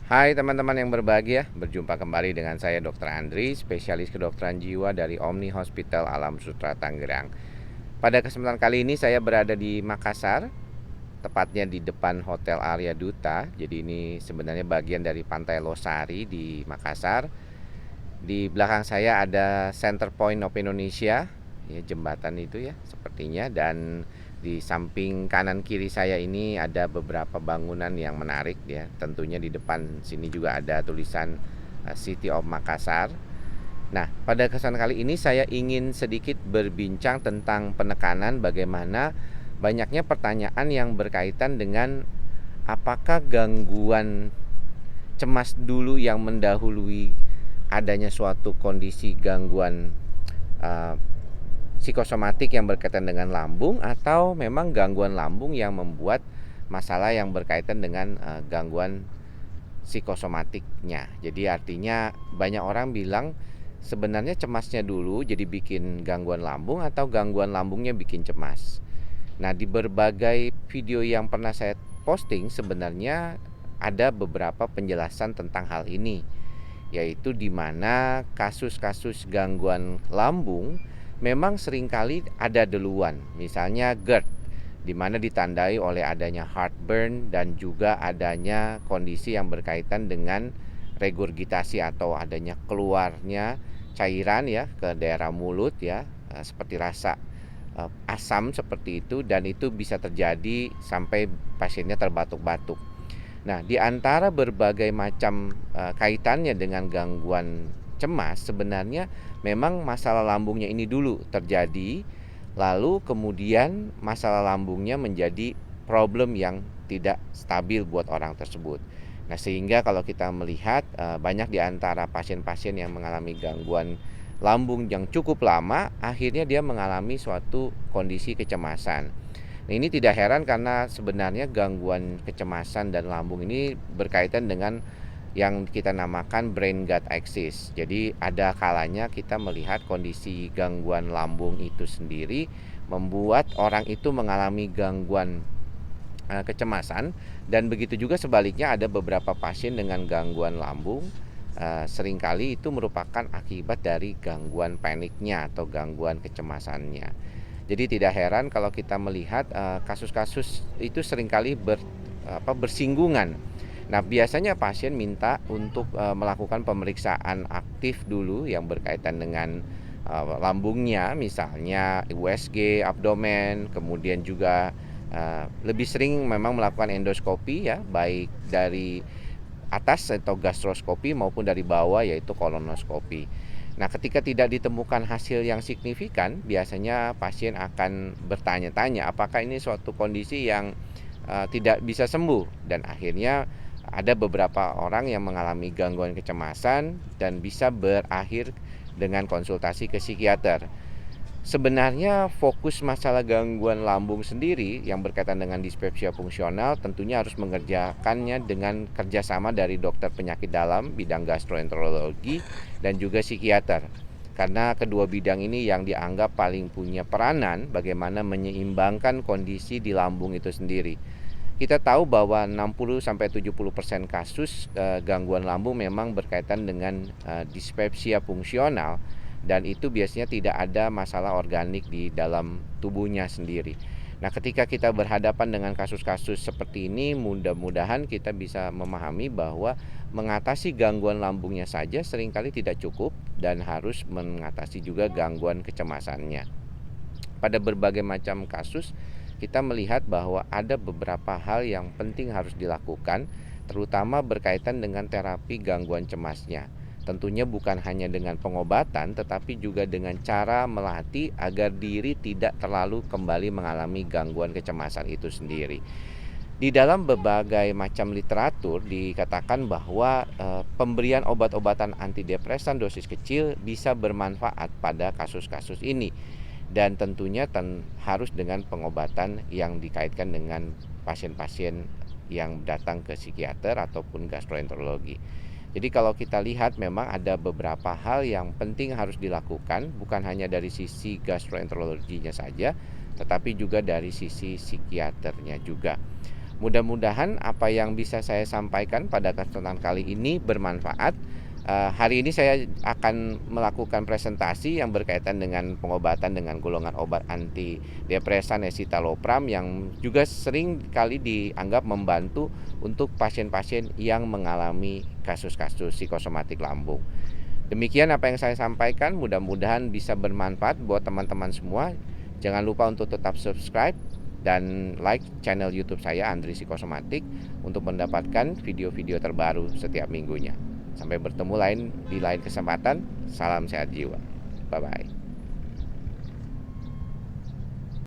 Hai teman-teman yang berbahagia, berjumpa kembali dengan saya Dr. Andri, spesialis kedokteran jiwa dari Omni Hospital Alam Sutra Tangerang. Pada kesempatan kali ini saya berada di Makassar, tepatnya di depan Hotel Arya Duta. Jadi ini sebenarnya bagian dari Pantai Losari di Makassar. Di belakang saya ada Center Point of Indonesia, ya, jembatan itu ya sepertinya, dan di samping kanan kiri saya ini ada beberapa bangunan yang menarik ya. Tentunya di depan sini juga ada tulisan City of Makassar. Nah, pada kesempatan kali ini saya ingin sedikit berbincang tentang penekanan, bagaimana banyaknya pertanyaan yang berkaitan dengan apakah gangguan cemas dulu yang mendahului adanya suatu kondisi gangguan uh, psikosomatik yang berkaitan dengan lambung, atau memang gangguan lambung yang membuat masalah yang berkaitan dengan gangguan psikosomatiknya. Jadi artinya banyak orang bilang sebenarnya cemasnya dulu jadi bikin gangguan lambung, atau gangguan lambungnya bikin cemas. Nah, di berbagai video yang pernah saya posting sebenarnya ada beberapa penjelasan tentang hal ini, yaitu di mana kasus-kasus gangguan lambung memang seringkali ada duluan. Misalnya GERD, di mana ditandai oleh adanya heartburn dan juga adanya kondisi yang berkaitan dengan regurgitasi atau adanya keluarnya cairan ya ke daerah mulut ya, seperti rasa asam seperti itu, dan itu bisa terjadi sampai pasiennya terbatuk-batuk. Nah, di antara berbagai macam kaitannya dengan gangguan cemas, sebenarnya memang masalah lambungnya ini dulu terjadi, lalu kemudian masalah lambungnya menjadi problem yang tidak stabil buat orang tersebut. Nah, sehingga kalau kita melihat banyak di antara pasien-pasien yang mengalami gangguan lambung yang cukup lama, akhirnya dia mengalami suatu kondisi kecemasan. Nah, ini tidak heran karena sebenarnya gangguan kecemasan dan lambung ini berkaitan dengan yang kita namakan brain gut axis. Jadi ada kalanya kita melihat kondisi gangguan lambung itu sendiri membuat orang itu mengalami gangguan kecemasan, dan begitu juga sebaliknya ada beberapa pasien dengan gangguan lambung seringkali itu merupakan akibat dari gangguan paniknya atau gangguan kecemasannya. Jadi tidak heran kalau kita melihat kasus-kasus itu seringkali bersinggungan. Nah, biasanya pasien minta untuk melakukan pemeriksaan aktif dulu yang berkaitan dengan lambungnya, misalnya USG, abdomen, kemudian juga lebih sering memang melakukan endoskopi ya, baik dari atas atau gastroskopi maupun dari bawah yaitu kolonoskopi. Nah, ketika tidak ditemukan hasil yang signifikan, biasanya pasien akan bertanya-tanya apakah ini suatu kondisi yang tidak bisa sembuh, dan akhirnya ada beberapa orang yang mengalami gangguan kecemasan dan bisa berakhir dengan konsultasi ke psikiater. Sebenarnya fokus masalah gangguan lambung sendiri yang berkaitan dengan dispepsia fungsional tentunya harus mengerjakannya dengan kerjasama dari dokter penyakit dalam bidang gastroenterologi dan juga psikiater. Karena kedua bidang ini yang dianggap paling punya peranan bagaimana menyeimbangkan kondisi di lambung itu sendiri. Kita tahu bahwa 60-70% kasus gangguan lambung memang berkaitan dengan dispepsia fungsional, dan itu biasanya tidak ada masalah organik di dalam tubuhnya sendiri. Nah, ketika kita berhadapan dengan kasus-kasus seperti ini, mudah-mudahan kita bisa memahami bahwa mengatasi gangguan lambungnya saja seringkali tidak cukup dan harus mengatasi juga gangguan kecemasannya. Pada berbagai macam kasus, kita melihat bahwa ada beberapa hal yang penting harus dilakukan, terutama berkaitan dengan terapi gangguan cemasnya. Tentunya bukan hanya dengan pengobatan, tetapi juga dengan cara melatih agar diri tidak terlalu kembali mengalami gangguan kecemasan itu sendiri. Di dalam berbagai macam literatur dikatakan bahwa pemberian obat-obatan antidepresan dosis kecil bisa bermanfaat pada kasus-kasus ini, dan tentunya harus dengan pengobatan yang dikaitkan dengan pasien-pasien yang datang ke psikiater ataupun gastroenterologi. Jadi kalau kita lihat memang ada beberapa hal yang penting harus dilakukan, bukan hanya dari sisi gastroenterologinya saja, tetapi juga dari sisi psikiaternya juga. Mudah-mudahan apa yang bisa saya sampaikan pada kesempatan kali ini bermanfaat. Hari ini saya akan melakukan presentasi yang berkaitan dengan pengobatan dengan golongan obat antidepresan escitalopram yang juga sering kali dianggap membantu untuk pasien-pasien yang mengalami kasus-kasus psikosomatik lambung. Demikian apa yang saya sampaikan, mudah-mudahan bisa bermanfaat buat teman-teman semua. Jangan lupa untuk tetap subscribe dan like channel YouTube saya Andri Psikosomatik untuk mendapatkan video-video terbaru setiap minggunya. Sampai bertemu di lain kesempatan. Salam sehat jiwa. Bye bye.